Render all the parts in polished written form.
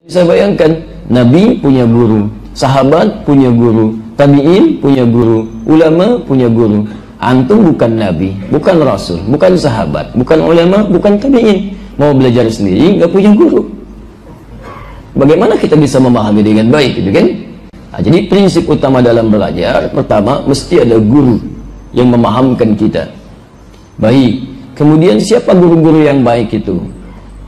Bisa bayangkan, Nabi punya guru, sahabat punya guru, tabi'in punya guru, ulama punya guru. Antum bukan Nabi, bukan Rasul, bukan sahabat, bukan ulama, bukan tabi'in. Mau belajar sendiri, nggak punya guru. Bagaimana kita bisa memahami dengan baik, gitu kan? Nah, jadi prinsip utama dalam belajar, pertama, mesti ada guru yang memahamkan kita. Baik, kemudian siapa guru-guru yang baik itu?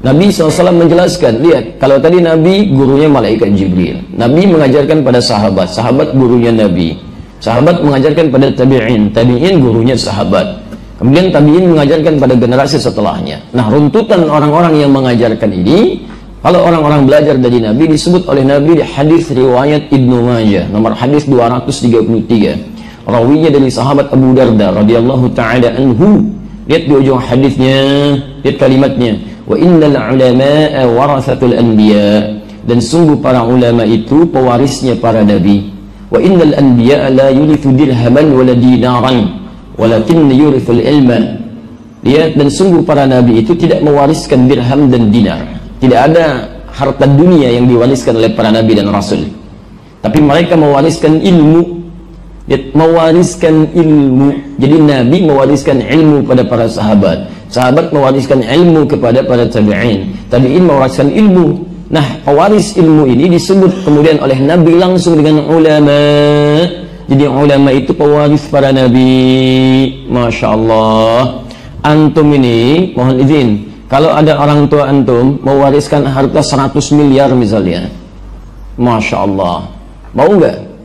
Nabi SAW menjelaskan, lihat, kalau tadi Nabi gurunya malaikat Jibril, Nabi mengajarkan pada sahabat, sahabat gurunya Nabi, sahabat mengajarkan pada tabi'in, tabi'in gurunya sahabat, kemudian tabi'in mengajarkan pada generasi setelahnya. Nah, runtutan orang-orang yang mengajarkan ini, kalau orang-orang belajar dari Nabi, disebut oleh Nabi di hadis riwayat Ibnu Majah, nomor hadis 233, rawinya dari sahabat Abu Darda radhiyallahu ta'ala anhu. Lihat di ujung hadisnya, lihat kalimatnya, wa innal ulama'a warathatul anbiya, dan sungguh para ulama itu pewarisnya para nabi. Wa innal anbiya la yurithu dirhaman wala dinaran walakin yurithul ilma. Lihat, dan sungguh para nabi itu tidak mewariskan dirham dan dinar. Tidak ada harta dunia yang diwariskan oleh para nabi dan rasul, tapi mereka mewariskan ilmu. Mewariskan ilmu. Jadi Nabi mewariskan ilmu pada para sahabat, sahabat mewariskan ilmu kepada para tabi'in, tabi'in mewariskan ilmu. Nah, pewaris ilmu ini disebut kemudian oleh Nabi langsung dengan ulama. Jadi ulama itu pewaris para nabi. Masya Allah. Antum ini, mohon izin, kalau ada orang tua antum mewariskan harta 100 miliar misalnya, Masya Allah, mau nggak?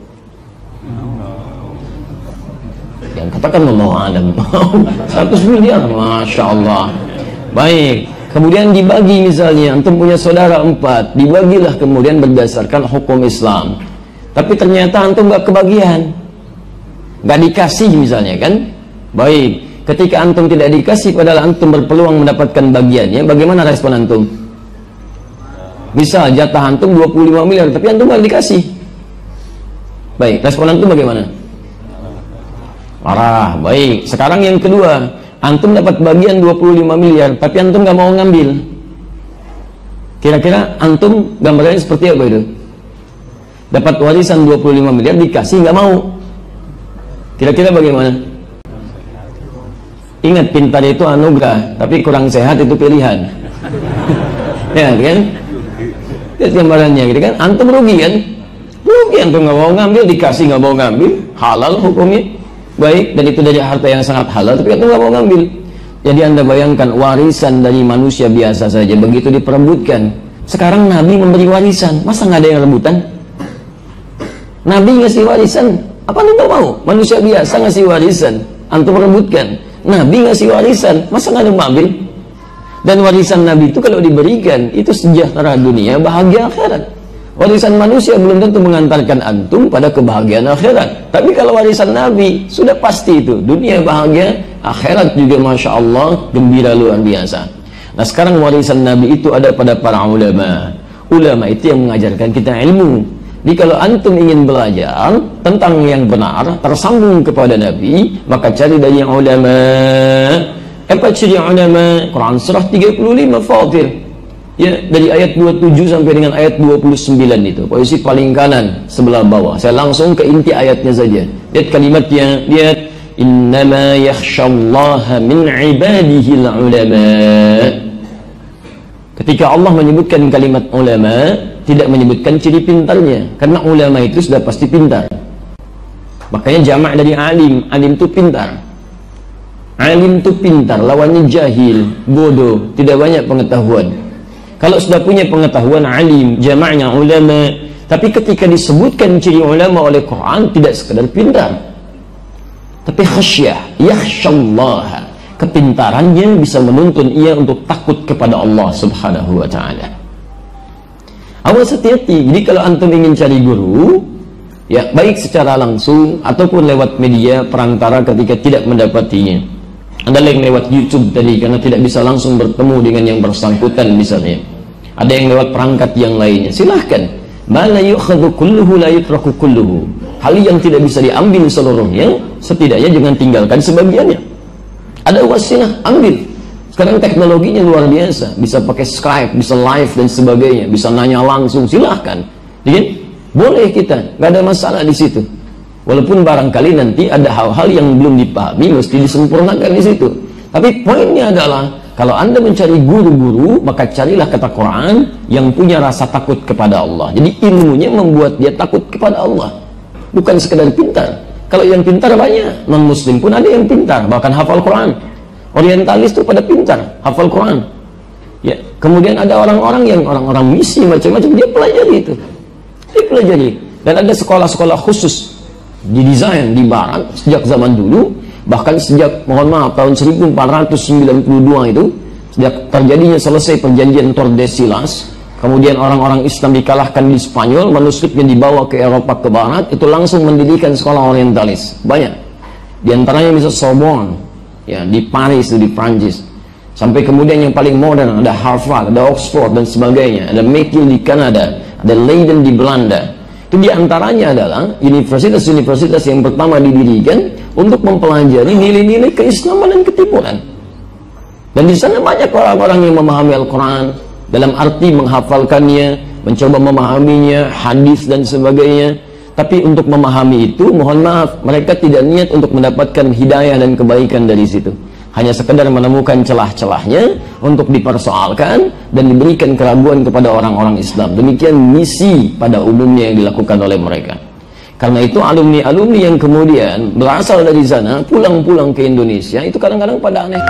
Yang katakan Allah alam. 100 miliar, Masya Allah. Baik, kemudian dibagi, misalnya antum punya saudara 4, dibagilah kemudian berdasarkan hukum Islam, tapi ternyata antum gak kebagian, gak dikasih misalnya kan. Baik, ketika antum tidak dikasih padahal antum berpeluang mendapatkan bagiannya, bagaimana respon antum? Misal jatah antum 25 miliar tapi antum gak dikasih, baik, respon antum bagaimana? Marah. Baik, sekarang yang kedua, antum dapat bagian 25 miliar tapi antum gak mau ngambil. Kira-kira antum gambarnya seperti apa itu? Dapat warisan 25 miliar dikasih gak mau, kira-kira bagaimana? Ingat, pintar itu anugerah, tapi kurang sehat itu pilihan. Ya kan? Lihat gambarannya gitu kan, antum rugi kan? Rugi, antum gak mau ngambil, dikasih gak mau ngambil, halal hukumnya. Baik, dan itu dari harta yang sangat halal, tapi itu nggak mau ngambil. Jadi anda bayangkan, warisan dari manusia biasa saja begitu diperebutkan. Sekarang Nabi memberi warisan, masa nggak ada yang rebutan? Nabi ngasih warisan, apa anda nggak mau? Manusia biasa ngasih warisan, antum merebutkan. Nabi ngasih warisan, masa nggak ada yang ambil? Dan warisan Nabi itu kalau diberikan, itu sejahtera dunia, bahagia akhirat. Warisan manusia belum tentu mengantarkan antum pada kebahagiaan akhirat, tapi kalau warisan Nabi sudah pasti itu dunia bahagia, akhirat juga Masya Allah gembira luar biasa. Nah, sekarang warisan Nabi itu ada pada para ulama. Ulama itu yang mengajarkan kita ilmu. Jadi kalau antum ingin belajar tentang yang benar, tersambung kepada Nabi, maka cari dari yang ulama. Apa ciri ulama? Quran surah 35 Fatir, ya, dari ayat 27 sampai dengan ayat 29 itu, posisi paling kanan sebelah bawah. Saya langsung ke inti ayatnya saja. Lihat kalimatnya, lihat, innama yakhshallaha min ibadihi ulama. Ketika Allah menyebutkan kalimat ulama, tidak menyebutkan ciri pintarnya, karena ulama itu sudah pasti pintar. Makanya jamak dari alim, alim itu pintar. Alim itu pintar, lawannya jahil, bodoh, tidak banyak pengetahuan. Kalau sudah punya pengetahuan, alim, jamaknya ulama. Tapi ketika disebutkan ciri ulama oleh Quran, tidak sekadar pintar, tapi khasyah, yakhshallaha. Kepintarannya bisa menuntun ia untuk takut kepada Allah subhanahu wa ta'ala. Awas, hati-hati. Jadi kalau antum ingin cari guru, ya baik secara langsung ataupun lewat media perantara ketika tidak mendapatinya. Ada yang lewat YouTube tadi karena tidak bisa langsung bertemu dengan yang bersangkutan misalnya. Ada yang lewat perangkat yang lainnya. Silahkan. Ma la yu'khadhu kulluhu la yutraku kulluhu. Hal yang tidak bisa diambil seluruhnya, setidaknya jangan tinggalkan sebagiannya. Ada wasilah, ambil. Sekarang teknologinya luar biasa, bisa pakai Skype, bisa live dan sebagainya, bisa nanya langsung, silahkan. Jadi boleh kita, nggak ada masalah di situ. Walaupun barangkali nanti ada hal-hal yang belum dipahami, mesti disempurnakan di situ. Tapi poinnya adalah, kalau Anda mencari guru-guru, maka carilah kata Quran yang punya rasa takut kepada Allah. Jadi ilmunya membuat dia takut kepada Allah, bukan sekedar pintar. Kalau yang pintar banyak, non-muslim pun ada yang pintar, bahkan hafal Quran. Orientalis itu pada pintar, hafal Quran. Ya, kemudian ada orang-orang yang orang-orang misi macam-macam, dia pelajari itu. Dia pelajari. Dan ada sekolah-sekolah khusus didesain di barat sejak zaman dulu, bahkan sejak, mohon maaf, tahun 1492 itu, sejak terjadinya selesai perjanjian Tordesillas, kemudian orang-orang Islam dikalahkan di Spanyol, manuskripnya dibawa ke Eropa ke barat, itu langsung mendirikan sekolah orientalis. Banyak. Di antaranya bisa Sorbonne, ya, di Paris, di Prancis. Sampai kemudian yang paling modern, ada Harvard, ada Oxford dan sebagainya, ada McGill di Kanada, ada Leiden di Belanda. Itu diantaranya adalah universitas-universitas yang pertama didirikan untuk mempelajari nilai-nilai keislaman dan ketimuran. Dan di sana banyak orang-orang yang memahami Al-Quran dalam arti menghafalkannya, mencoba memahaminya, hadis dan sebagainya. Tapi untuk memahami itu, mohon maaf, mereka tidak niat untuk mendapatkan hidayah dan kebaikan dari situ. Hanya sekedar menemukan celah-celahnya untuk dipersoalkan dan diberikan keraguan kepada orang-orang Islam. Demikian misi pada umumnya yang dilakukan oleh mereka. Karena itu alumni-alumni yang kemudian berasal dari sana, pulang-pulang ke Indonesia, itu kadang-kadang pada aneh.